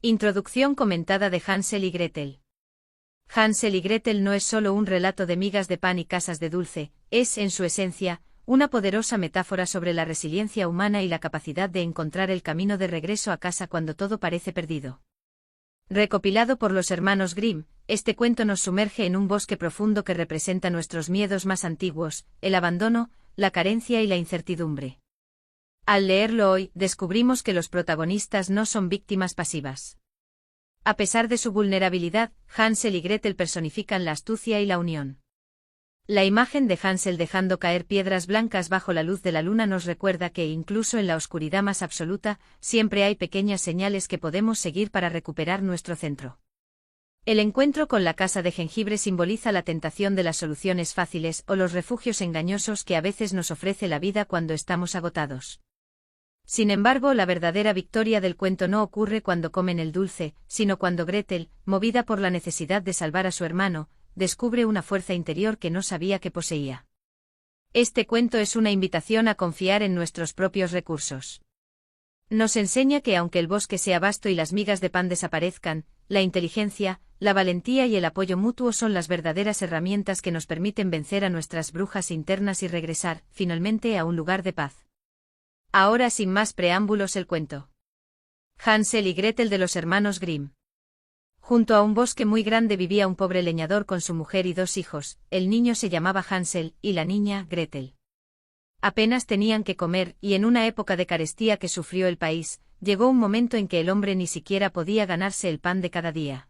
Introducción comentada de Hansel y Gretel. Hansel y Gretel no es solo un relato de migas de pan y casas de dulce, es, en su esencia, una poderosa metáfora sobre la resiliencia humana y la capacidad de encontrar el camino de regreso a casa cuando todo parece perdido. Recopilado por los hermanos Grimm, este cuento nos sumerge en un bosque profundo que representa nuestros miedos más antiguos, el abandono, la carencia y la incertidumbre. Al leerlo hoy, descubrimos que los protagonistas no son víctimas pasivas. A pesar de su vulnerabilidad, Hansel y Gretel personifican la astucia y la unión. La imagen de Hansel dejando caer piedras blancas bajo la luz de la luna nos recuerda que, incluso en la oscuridad más absoluta, siempre hay pequeñas señales que podemos seguir para recuperar nuestro centro. El encuentro con la casa de jengibre simboliza la tentación de las soluciones fáciles o los refugios engañosos que a veces nos ofrece la vida cuando estamos agotados. Sin embargo, la verdadera victoria del cuento no ocurre cuando comen el dulce, sino cuando Gretel, movida por la necesidad de salvar a su hermano, descubre una fuerza interior que no sabía que poseía. Este cuento es una invitación a confiar en nuestros propios recursos. Nos enseña que aunque el bosque sea vasto y las migas de pan desaparezcan, la inteligencia, la valentía y el apoyo mutuo son las verdaderas herramientas que nos permiten vencer a nuestras brujas internas y regresar, finalmente, a un lugar de paz. Ahora, sin más preámbulos, el cuento. Hansel y Gretel de los hermanos Grimm. Junto a un bosque muy grande vivía un pobre leñador con su mujer y 2 hijos, el niño se llamaba Hansel, y la niña, Gretel. Apenas tenían que comer, y en una época de carestía que sufrió el país, llegó un momento en que el hombre ni siquiera podía ganarse el pan de cada día.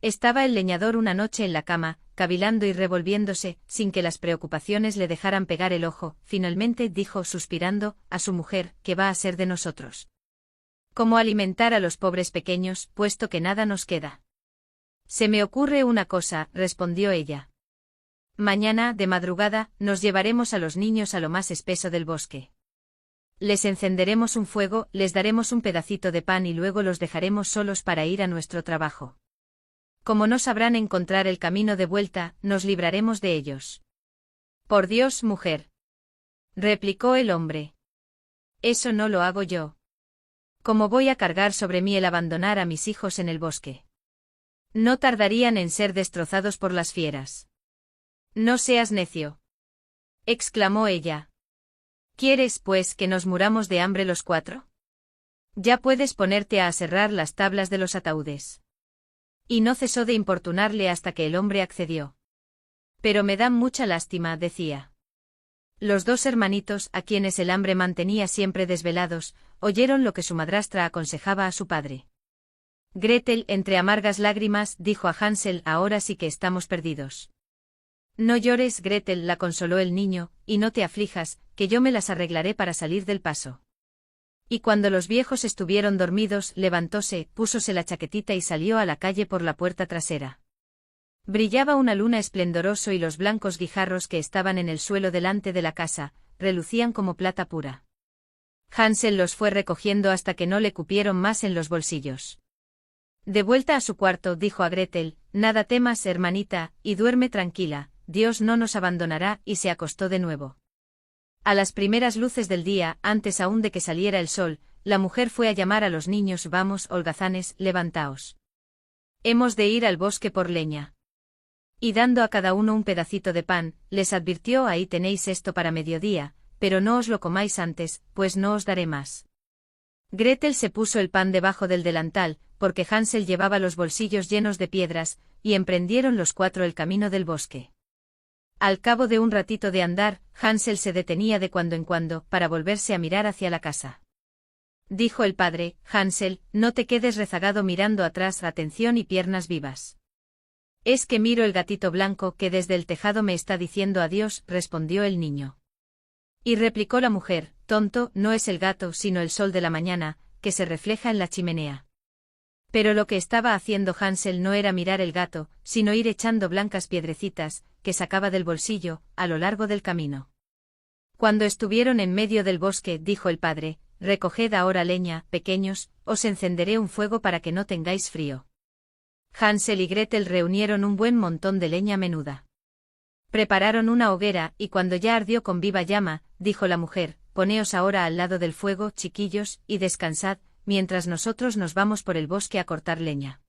Estaba el leñador una noche en la cama, cavilando y revolviéndose, sin que las preocupaciones le dejaran pegar el ojo. Finalmente dijo, suspirando, a su mujer: ¿qué va a ser de nosotros? ¿Cómo alimentar a los pobres pequeños, puesto que nada nos queda? Se me ocurre una cosa, respondió ella. Mañana, de madrugada, nos llevaremos a los niños a lo más espeso del bosque. Les encenderemos un fuego, les daremos un pedacito de pan y luego los dejaremos solos para ir a nuestro trabajo. Como no sabrán encontrar el camino de vuelta, nos libraremos de ellos. Por Dios, mujer, replicó el hombre. Eso no lo hago yo. ¿Cómo voy a cargar sobre mí el abandonar a mis hijos en el bosque? No tardarían en ser destrozados por las fieras. No seas necio, exclamó ella. ¿Quieres, pues, que nos muramos de hambre los 4? Ya puedes ponerte a aserrar las tablas de los ataúdes. Y no cesó de importunarle hasta que el hombre accedió. Pero me dan mucha lástima, decía. Los 2 hermanitos, a quienes el hambre mantenía siempre desvelados, oyeron lo que su madrastra aconsejaba a su padre. Gretel, entre amargas lágrimas, dijo a Hansel: ahora sí que estamos perdidos. No llores, Gretel, la consoló el niño, y no te aflijas, que yo me las arreglaré para salir del paso. Y cuando los viejos estuvieron dormidos, levantóse, púsose la chaquetita y salió a la calle por la puerta trasera. Brillaba una luna esplendoroso y los blancos guijarros que estaban en el suelo delante de la casa, relucían como plata pura. Hansel los fue recogiendo hasta que no le cupieron más en los bolsillos. De vuelta a su cuarto, dijo a Gretel: nada temas, hermanita, y duerme tranquila, Dios no nos abandonará, y se acostó de nuevo. A las primeras luces del día, antes aún de que saliera el sol, la mujer fue a llamar a los niños: vamos, holgazanes, levantaos. Hemos de ir al bosque por leña. Y dando a cada uno un pedacito de pan, les advirtió: ahí tenéis esto para mediodía, pero no os lo comáis antes, pues no os daré más. Gretel se puso el pan debajo del delantal, porque Hansel llevaba los bolsillos llenos de piedras, y emprendieron los 4 el camino del bosque. Al cabo de un ratito de andar, Hansel se detenía de cuando en cuando, para volverse a mirar hacia la casa. Dijo el padre: Hansel, no te quedes rezagado mirando atrás, atención y piernas vivas. Es que miro el gatito blanco que desde el tejado me está diciendo adiós, respondió el niño. Y replicó la mujer: tonto, no es el gato sino el sol de la mañana, que se refleja en la chimenea. Pero lo que estaba haciendo Hansel no era mirar el gato, sino ir echando blancas piedrecitas, que sacaba del bolsillo, a lo largo del camino. Cuando estuvieron en medio del bosque, dijo el padre: recoged ahora leña, pequeños, os encenderé un fuego para que no tengáis frío. Hansel y Gretel reunieron un buen montón de leña menuda. Prepararon una hoguera, y cuando ya ardió con viva llama, dijo la mujer: poneos ahora al lado del fuego, chiquillos, y descansad, mientras nosotros nos vamos por el bosque a cortar leña.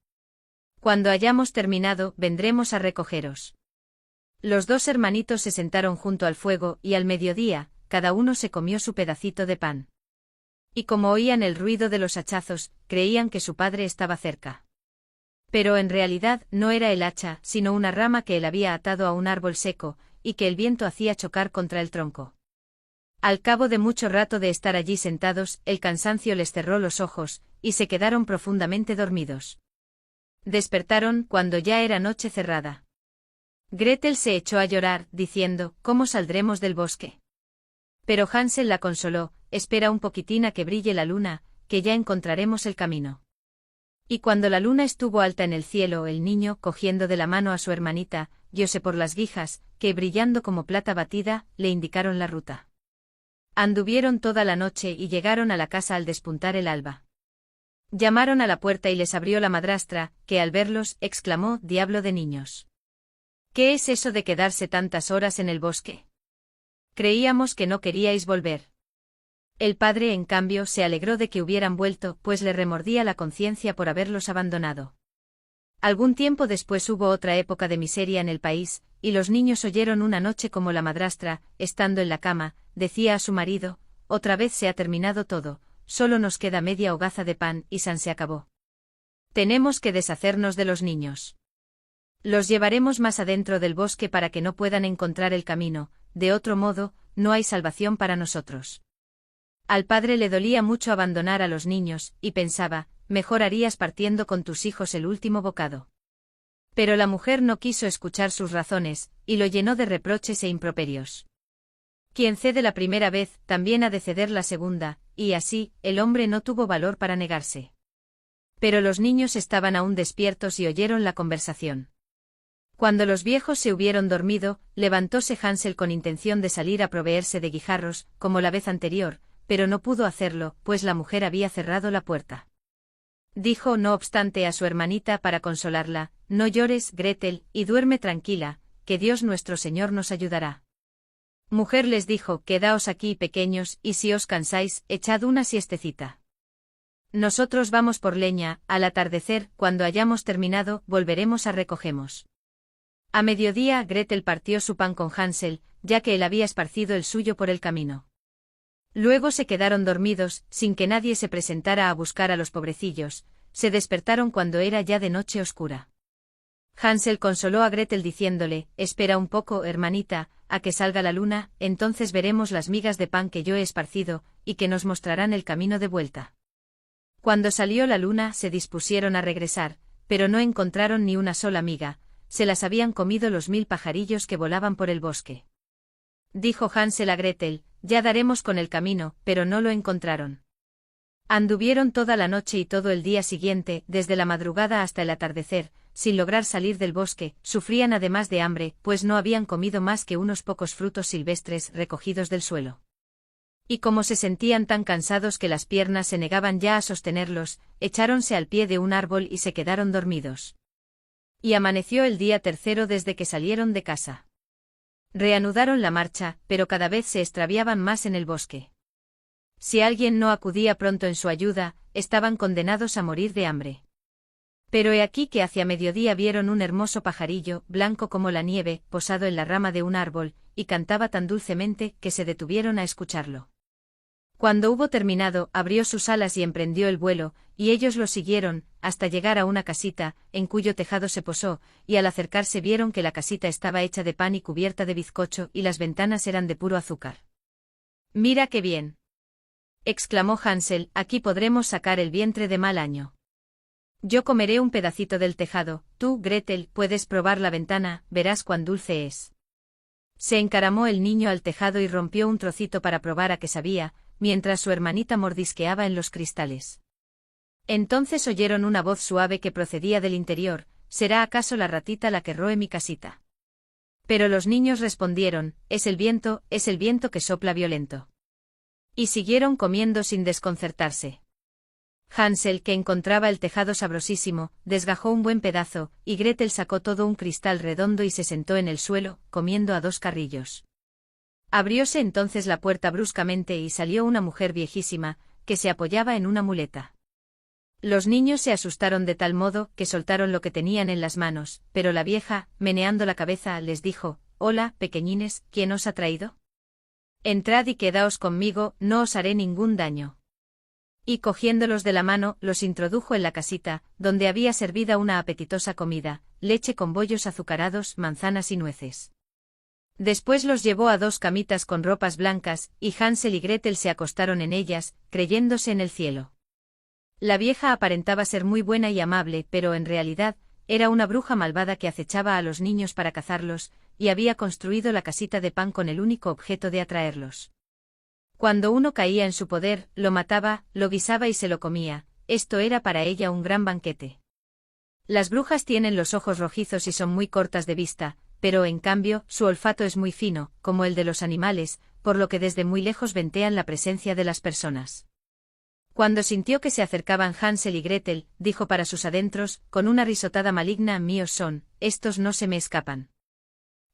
Cuando hayamos terminado, vendremos a recogeros. Los dos hermanitos se sentaron junto al fuego y al mediodía, cada uno se comió su pedacito de pan. Y como oían el ruido de los hachazos, creían que su padre estaba cerca. Pero en realidad no era el hacha, sino una rama que él había atado a un árbol seco, y que el viento hacía chocar contra el tronco. Al cabo de mucho rato de estar allí sentados, el cansancio les cerró los ojos, y se quedaron profundamente dormidos. Despertaron cuando ya era noche cerrada. Gretel se echó a llorar, diciendo, ¿cómo saldremos del bosque? Pero Hansel la consoló, espera un poquitín a que brille la luna, que ya encontraremos el camino. Y cuando la luna estuvo alta en el cielo, el niño, cogiendo de la mano a su hermanita, guióse por las guijas, que brillando como plata batida, le indicaron la ruta. Anduvieron toda la noche y llegaron a la casa al despuntar el alba. Llamaron a la puerta y les abrió la madrastra, que al verlos, exclamó, «Diablo de niños. ¿Qué es eso de quedarse tantas horas en el bosque? Creíamos que no queríais volver». El padre, en cambio, se alegró de que hubieran vuelto, pues le remordía la conciencia por haberlos abandonado. Algún tiempo después hubo otra época de miseria en el país, y los niños oyeron una noche como la madrastra, estando en la cama, decía a su marido, «Otra vez se ha terminado todo, solo nos queda media hogaza de pan y san se acabó. Tenemos que deshacernos de los niños. Los llevaremos más adentro del bosque para que no puedan encontrar el camino, de otro modo, no hay salvación para nosotros». Al padre le dolía mucho abandonar a los niños, y pensaba, mejor harías partiendo con tus hijos el último bocado. Pero la mujer no quiso escuchar sus razones, y lo llenó de reproches e improperios. Quien cede la primera vez, también ha de ceder la segunda, y así, el hombre no tuvo valor para negarse. Pero los niños estaban aún despiertos y oyeron la conversación. Cuando los viejos se hubieron dormido, levantóse Hansel con intención de salir a proveerse de guijarros, como la vez anterior, pero no pudo hacerlo, pues la mujer había cerrado la puerta. Dijo no obstante a su hermanita para consolarla, «No llores, Gretel, y duerme tranquila, que Dios nuestro Señor nos ayudará». Mujer les dijo, «Quedaos aquí, pequeños, y si os cansáis, echad una siestecita. Nosotros vamos por leña, al atardecer, cuando hayamos terminado, volveremos a recogemos». A mediodía Gretel partió su pan con Hansel, ya que él había esparcido el suyo por el camino. Luego se quedaron dormidos, sin que nadie se presentara a buscar a los pobrecillos, se despertaron cuando era ya de noche oscura. Hansel consoló a Gretel diciéndole, «Espera un poco, hermanita, a que salga la luna, entonces veremos las migas de pan que yo he esparcido, y que nos mostrarán el camino de vuelta». Cuando salió la luna se dispusieron a regresar, pero no encontraron ni una sola miga, se las habían comido los 1000 pajarillos que volaban por el bosque. Dijo Hansel a Gretel, «Ya daremos con el camino», pero no lo encontraron. Anduvieron toda la noche y todo el día siguiente, desde la madrugada hasta el atardecer, sin lograr salir del bosque, sufrían además de hambre, pues no habían comido más que unos pocos frutos silvestres recogidos del suelo. Y como se sentían tan cansados que las piernas se negaban ya a sostenerlos, echáronse al pie de un árbol y se quedaron dormidos. Y amaneció el día tercero desde que salieron de casa. Reanudaron la marcha, pero cada vez se extraviaban más en el bosque. Si alguien no acudía pronto en su ayuda, estaban condenados a morir de hambre. Pero he aquí que hacia mediodía vieron un hermoso pajarillo, blanco como la nieve, posado en la rama de un árbol, y cantaba tan dulcemente que se detuvieron a escucharlo. Cuando hubo terminado, abrió sus alas y emprendió el vuelo, y ellos lo siguieron, hasta llegar a una casita, en cuyo tejado se posó, y al acercarse vieron que la casita estaba hecha de pan y cubierta de bizcocho y las ventanas eran de puro azúcar. «Mira qué bien», exclamó Hansel, «aquí podremos sacar el vientre de mal año. Yo comeré un pedacito del tejado, tú, Gretel, puedes probar la ventana, verás cuán dulce es». Se encaramó el niño al tejado y rompió un trocito para probar a qué sabía, mientras su hermanita mordisqueaba en los cristales. Entonces oyeron una voz suave que procedía del interior, ¿será acaso la ratita la que roe mi casita? Pero los niños respondieron, es el viento que sopla violento. Y siguieron comiendo sin desconcertarse. Hansel, que encontraba el tejado sabrosísimo, desgajó un buen pedazo, y Gretel sacó todo un cristal redondo y se sentó en el suelo, comiendo a 2 carrillos. Abrióse entonces la puerta bruscamente y salió una mujer viejísima, que se apoyaba en una muleta. Los niños se asustaron de tal modo que soltaron lo que tenían en las manos, pero la vieja, meneando la cabeza, les dijo: «Hola, pequeñines, ¿quién os ha traído? Entrad y quedaos conmigo, no os haré ningún daño». Y cogiéndolos de la mano, los introdujo en la casita, donde había servida una apetitosa comida, leche con bollos azucarados, manzanas y nueces. Después los llevó a 2 camitas con ropas blancas, y Hansel y Gretel se acostaron en ellas, creyéndose en el cielo. La vieja aparentaba ser muy buena y amable, pero en realidad, era una bruja malvada que acechaba a los niños para cazarlos, y había construido la casita de pan con el único objeto de atraerlos. Cuando uno caía en su poder, lo mataba, lo guisaba y se lo comía. Esto era para ella un gran banquete. Las brujas tienen los ojos rojizos y son muy cortas de vista, pero en cambio, su olfato es muy fino, como el de los animales, por lo que desde muy lejos ventean la presencia de las personas. Cuando sintió que se acercaban Hansel y Gretel, dijo para sus adentros, con una risotada maligna: «Míos son, estos no se me escapan».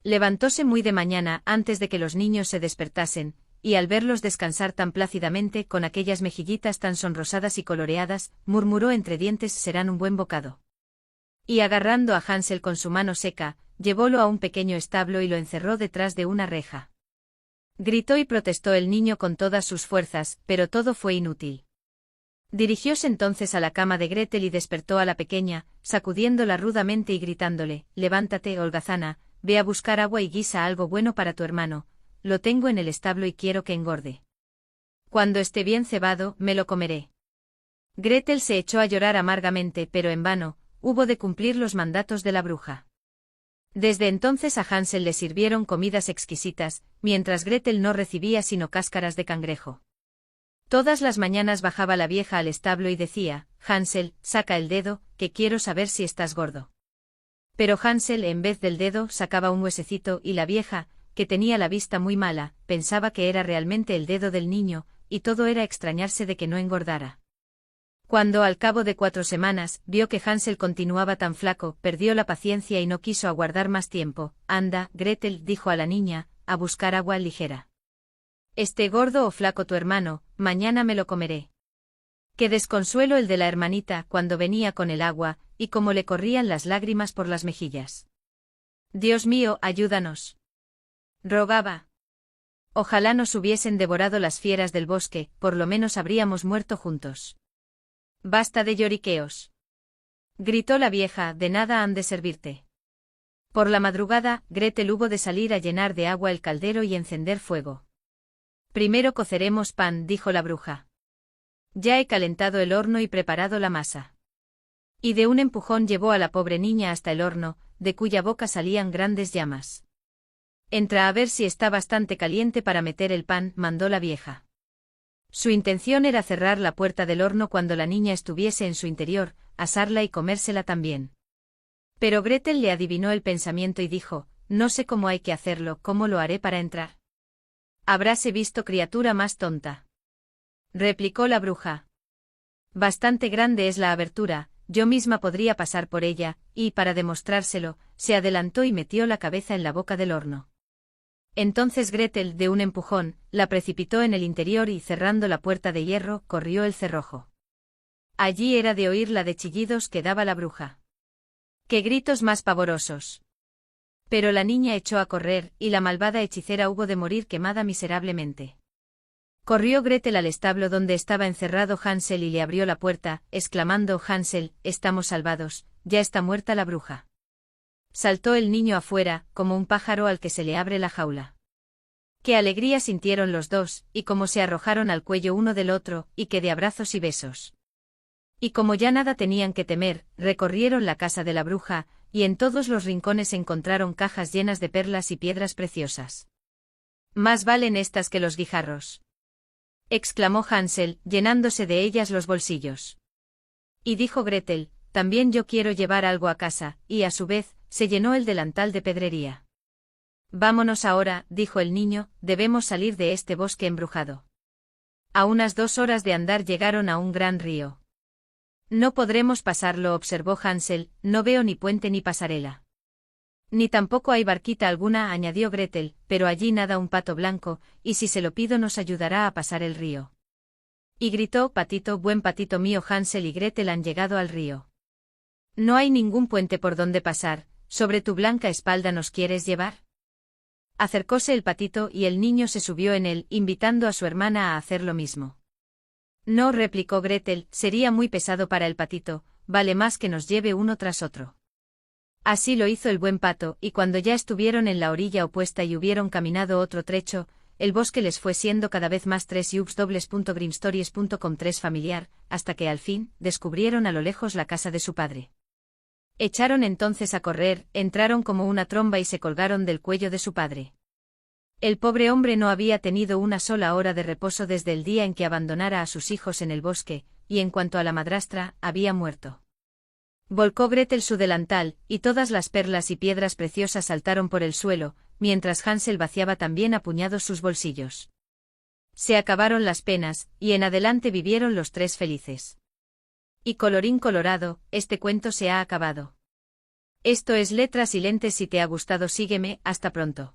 Levantóse muy de mañana, antes de que los niños se despertasen, y al verlos descansar tan plácidamente, con aquellas mejillitas tan sonrosadas y coloreadas, murmuró entre dientes: «Serán un buen bocado». Y agarrando a Hansel con su mano seca, llevólo a un pequeño establo y lo encerró detrás de una reja. Gritó y protestó el niño con todas sus fuerzas, pero todo fue inútil. Dirigióse entonces a la cama de Gretel y despertó a la pequeña, sacudiéndola rudamente y gritándole: «Levántate, holgazana, ve a buscar agua y guisa algo bueno para tu hermano, lo tengo en el establo y quiero que engorde. Cuando esté bien cebado, me lo comeré». Gretel se echó a llorar amargamente, pero en vano, hubo de cumplir los mandatos de la bruja. Desde entonces a Hansel le sirvieron comidas exquisitas, mientras Gretel no recibía sino cáscaras de cangrejo. Todas las mañanas bajaba la vieja al establo y decía: «Hansel, saca el dedo, que quiero saber si estás gordo». Pero Hansel, en vez del dedo, sacaba un huesecito, y la vieja, que tenía la vista muy mala, pensaba que era realmente el dedo del niño, y todo era extrañarse de que no engordara. Cuando al cabo de 4 semanas, vio que Hansel continuaba tan flaco, perdió la paciencia y no quiso aguardar más tiempo. «Anda, Gretel», dijo a la niña, «a buscar agua ligera. Esté gordo o flaco tu hermano, mañana me lo comeré». Qué desconsuelo el de la hermanita cuando venía con el agua, y cómo le corrían las lágrimas por las mejillas. «Dios mío, ayúdanos», rogaba. «Ojalá nos hubiesen devorado las fieras del bosque, por lo menos habríamos muerto juntos». «Basta de lloriqueos», gritó la vieja, «de nada han de servirte». Por la madrugada, Gretel hubo de salir a llenar de agua el caldero y encender fuego. «Primero coceremos pan», dijo la bruja. «Ya he calentado el horno y preparado la masa». Y de un empujón llevó a la pobre niña hasta el horno, de cuya boca salían grandes llamas. «Entra a ver si está bastante caliente para meter el pan», mandó la vieja. Su intención era cerrar la puerta del horno cuando la niña estuviese en su interior, asarla y comérsela también. Pero Gretel le adivinó el pensamiento y dijo: «No sé cómo hay que hacerlo, ¿cómo lo haré para entrar?». «Habráse visto criatura más tonta», replicó la bruja. «Bastante grande es la abertura, yo misma podría pasar por ella», y, para demostrárselo, se adelantó y metió la cabeza en la boca del horno. Entonces Gretel, de un empujón, la precipitó en el interior y, cerrando la puerta de hierro, corrió el cerrojo. Allí era de oír la de chillidos que daba la bruja. ¡Qué gritos más pavorosos! Pero la niña echó a correr, y la malvada hechicera hubo de morir quemada miserablemente. Corrió Gretel al establo donde estaba encerrado Hansel y le abrió la puerta, exclamando: «Hansel, estamos salvados, ya está muerta la bruja». Saltó el niño afuera, como un pájaro al que se le abre la jaula. Qué alegría sintieron los dos, y cómo se arrojaron al cuello uno del otro, y qué de abrazos y besos. Y como ya nada tenían que temer, recorrieron la casa de la bruja, y en todos los rincones encontraron cajas llenas de perlas y piedras preciosas. «Más valen estas que los guijarros», exclamó Hansel, llenándose de ellas los bolsillos. Y dijo Gretel: «También yo quiero llevar algo a casa», y a su vez, se llenó el delantal de pedrería. «Vámonos ahora», dijo el niño, «debemos salir de este bosque embrujado». A unas 2 horas de andar llegaron a un gran río. «No podremos pasarlo», observó Hansel, «no veo ni puente ni pasarela». «Ni tampoco hay barquita alguna», añadió Gretel, «pero allí nada un pato blanco, y si se lo pido nos ayudará a pasar el río». Y gritó: Patito, buen patito mío, Hansel y Gretel han llegado al río. No hay ningún puente por donde pasar, ¿sobre tu blanca espalda nos quieres llevar? Acercóse el patito y el niño se subió en él, invitando a su hermana a hacer lo mismo. No, replicó Gretel, sería muy pesado para el patito, vale más que nos lleve uno tras otro. Así lo hizo el buen pato, y cuando ya estuvieron en la orilla opuesta y hubieron caminado otro trecho, el bosque les fue siendo cada vez más 3 familiar, hasta que al fin, descubrieron a lo lejos la casa de su padre. Echaron entonces a correr, entraron como una tromba y se colgaron del cuello de su padre. El pobre hombre no había tenido una sola hora de reposo desde el día en que abandonara a sus hijos en el bosque, y en cuanto a la madrastra, había muerto. Volcó Gretel su delantal, y todas las perlas y piedras preciosas saltaron por el suelo, mientras Hansel vaciaba también a puñados sus bolsillos. Se acabaron las penas, y en adelante vivieron los tres felices. Y colorín colorado, este cuento se ha acabado. Esto es Letras y Lentes. Si te ha gustado, sígueme, hasta pronto.